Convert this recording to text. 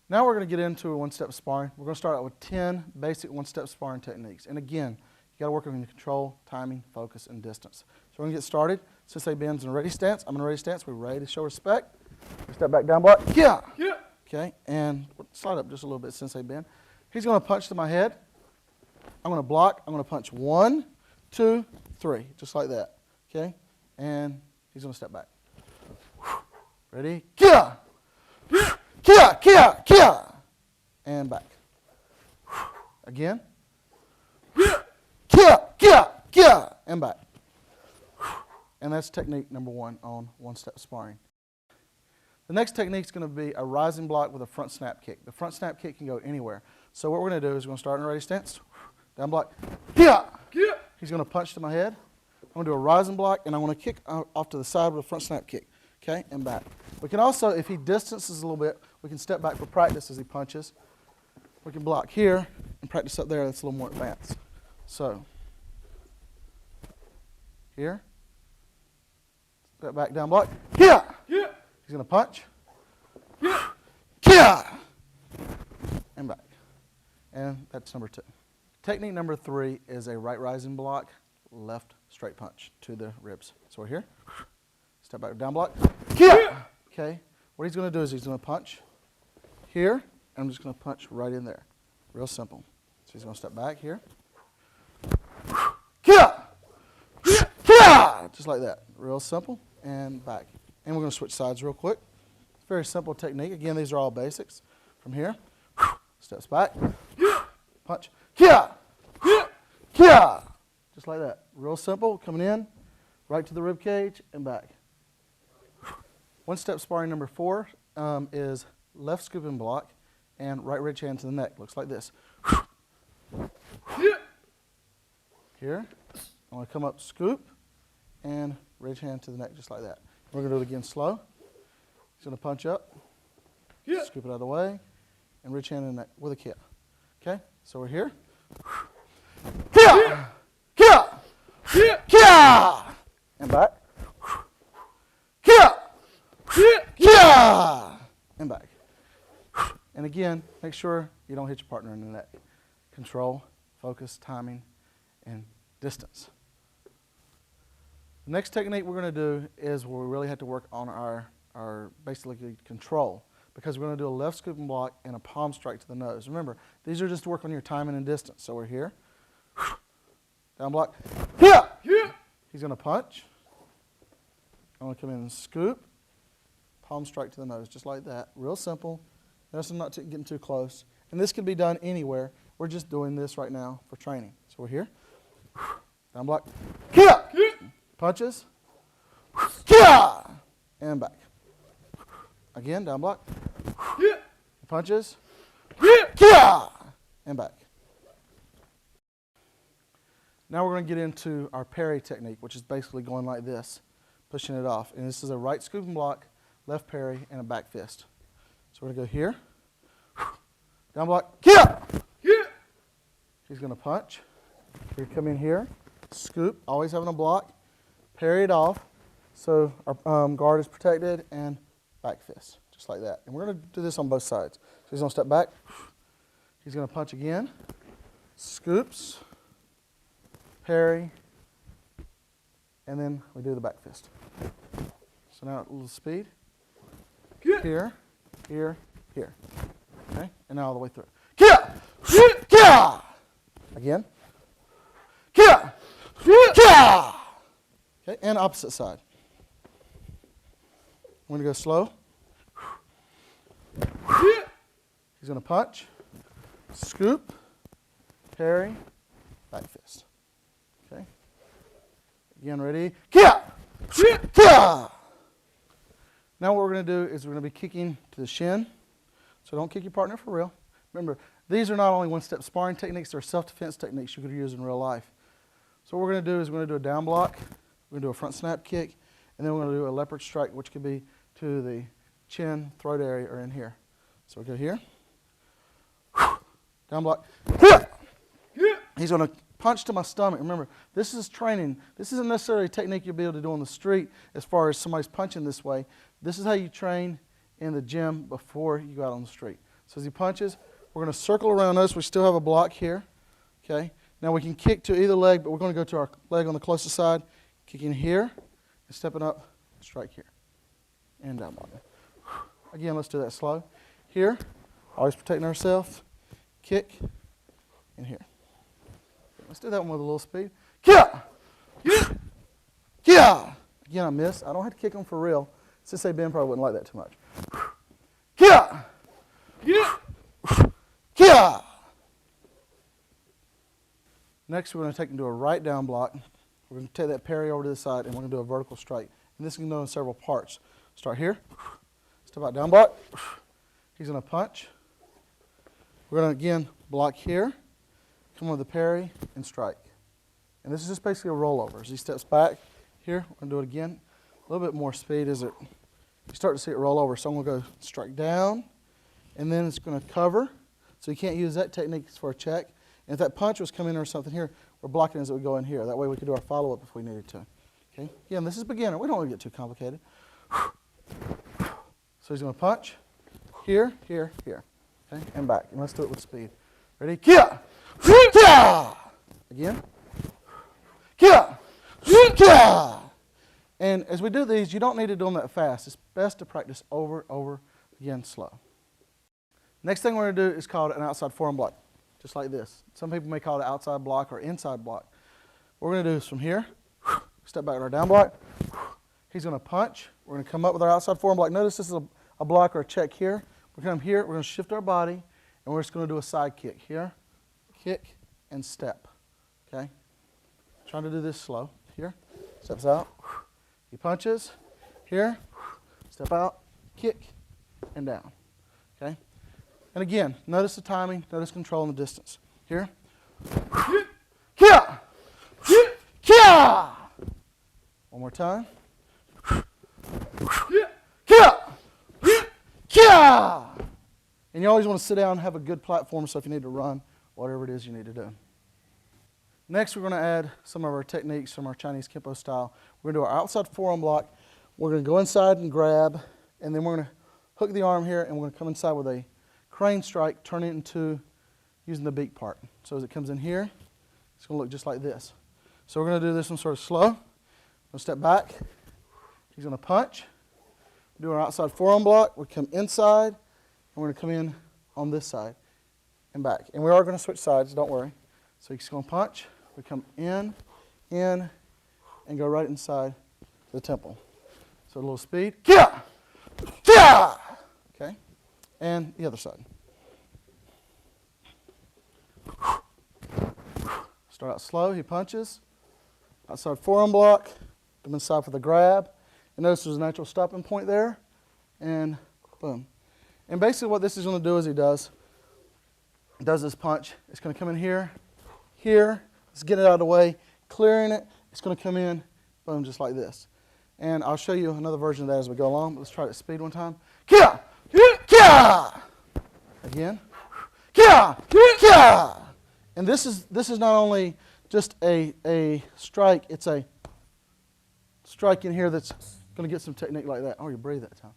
Now we're going to get into a one-step sparring. We're going to start out with 10 basic one-step sparring techniques. And again, you got to work on your control, timing, focus, and distance. So we're going to get started. Sensei Ben's in a ready stance. I'm in a ready stance. We're ready to show respect. We step back, down block. Yeah. Yeah. Okay, and slide up just a little bit, Sensei Ben. He's going to punch to my head. I'm going to block. I'm going to punch 1, 2, 3, just like that. Okay, and he's going to step back. Ready? Yeah. Kia, kia, kia, and back. Again. Kia, kia, kia, and back. And that's technique number 1 on one-step sparring. The next technique is going to be a rising block with a front snap kick. The front snap kick can go anywhere. So what we're going to do is we're going to start in a ready stance. Down block. Kia, kia. He's going to punch to my head. I'm going to do a rising block, and I'm going to kick off to the side with a front snap kick. Okay, and back. We can also, if he distances a little bit, we can step back for practice as he punches. We can block here and practice up there. That's a little more advanced. So, here. Step back, down block. Here. Yeah. He's going to punch. Yeah. Here. And back. And that's number 2. Technique number 3 is a right rising block, left straight punch to the ribs. So we're here. Step back, down block. Yeah. Okay. What he's going to do is he's going to punch here, and I'm just going to punch right in there. Real simple. So he's going to step back here. Yeah. Yeah. Just like that. Real simple. And back. And we're going to switch sides real quick. Very simple technique. Again, these are all basics. From here, steps back. Punch. Yeah. Yeah. Just like that. Real simple. Coming in, right to the rib cage, and back. One-step sparring number 4 is left scoop and block and right ridge hand to the neck. Looks like this. Here, I want to come up, scoop, and ridge hand to the neck just like that. We're going to do it again slow. He's going to punch up, scoop it out of the way, and ridge hand in the neck with a kick. Okay, so we're here. Kia! Kia! Kia! And back. Kia! Yeah! And back. And again, make sure you don't hit your partner in the neck. Control, focus, timing, and distance. The next technique we're going to do is where we really have to work on our basically control, because we're going to do a left scoop and block and a palm strike to the nose. Remember, these are just to work on your timing and distance. So we're here. Down block. Yeah! He's going to punch. I'm going to come in and scoop. Palm strike to the nose, just like that. Real simple. Notice I'm not getting too close. And this can be done anywhere. We're just doing this right now for training. So we're here. Down block. Kia! Punches. Kia! And back. Again, down block. Punches. Kia! And back. Now we're going to get into our parry technique, which is basically going like this, pushing it off. And this is a right scoop and block, left parry, and a back fist. So we're going to go here. Down block. Kia! He's going to punch. We come in here. Scoop. Always having a block. Parry it off. So our guard is protected. And back fist. Just like that. And we're going to do this on both sides. So he's going to step back. He's going to punch again. Scoops. Parry. And then we do the back fist. So now a little speed. Here, here, here. Okay? And now all the way through. Kia! Kia! Again. Kia! Kia! Okay, and opposite side. I'm going to go slow. He's going to punch, scoop, parry, back fist. Okay? Again, ready? Kia! Kia! Now what we're going to do is we're going to be kicking to the shin. So don't kick your partner for real. Remember, these are not only one-step sparring techniques, they're self-defense techniques you could use in real life. So what we're going to do is we're going to do a down block, we're going to do a front snap kick, and then we're going to do a leopard strike, which could be to the chin, throat area, or in here. So we go here. Down block. He's going to punch to my stomach. Remember, this is training. This isn't necessarily a technique you'll be able to do on the street as far as somebody's punching this way. This is how you train in the gym before you go out on the street. So as he punches, we're going to circle around. Notice we still have a block here. Okay. Now we can kick to either leg, but we're going to go to our leg on the closest side, kicking here, and stepping up, strike here, and down block. Again, let's do that slow. Here, always protecting ourselves. Kick, and here. Let's do that one with a little speed. Kia! Kia! Again, I miss. I don't have to kick them for real. Sensei Ben probably wouldn't like that too much. Kia! Kia! Next, we're going to take them to a right down block. We're going to take that parry over to the side, and we're going to do a vertical strike. And this can go in several parts. Start here. Step out down block. He's going to punch. We're going to, again, block here. Come with the parry and strike. And this is just basically a rollover. As he steps back here, we're going to do it again. A little bit more speed as you start to see it roll over. So I'm going to go strike down, and then it's going to cover. So you can't use that technique for a check. And if that punch was coming in or something here, we're blocking as it would go in here. That way we could do our follow-up if we needed to. Okay? Again, this is beginner. We don't want to get too complicated. So he's going to punch here, here, here. Okay? And back. And let's do it with speed. Ready? Kia! Kia! Again. Kia! Kia! And as we do these, you don't need to do them that fast. It's best to practice over, again, slow. Next thing we're going to do is called an outside forearm block, just like this. Some people may call it outside block or inside block. What we're going to do is from here, step back to our down block. He's going to punch. We're going to come up with our outside forearm block. Notice this is a block or a check here. We're going to come here. We're going to shift our body, and we're just going to do a side kick here. Kick and step. Okay? Trying to do this slow. Here, steps out. He punches. Here, step out, kick, and down. Okay? And again, notice the timing, notice control and the distance. Here. Kia! Kia! One more time. Kia! Kia! And you always want to sit down and have a good platform, so if you need to run, whatever it is you need to do. Next, we're going to add some of our techniques from our Chinese Kempo style. We're going to do our outside forearm block. We're going to go inside and grab, and then we're going to hook the arm here, and we're going to come inside with a crane strike, turn it into using the beak part. So as it comes in here, it's going to look just like this. So we're going to do this one sort of slow. We'll step back. He's going to punch. Do our outside forearm block. We come inside, and we're going to come in on this side and back. And we are going to switch sides, don't worry. So he's going to punch. We come in, and go right inside the temple. So a little speed. Kia! Kia! Okay? And the other side. Start out slow. He punches. Outside forearm block. Come inside for the grab. And notice there's a natural stopping point there. And boom. And basically what this is going to do is he does this punch. It's going to come in here. Here. Let's get it out of the way. Clearing it. It's going to come in. Boom, just like this. And I'll show you another version of that as we go along. But let's try it at speed one time. Kia! Kia! Again. Kia! Kia! And this is not only just a strike, it's a strike in here that's going to get some technique like that. Oh, you breathed that time.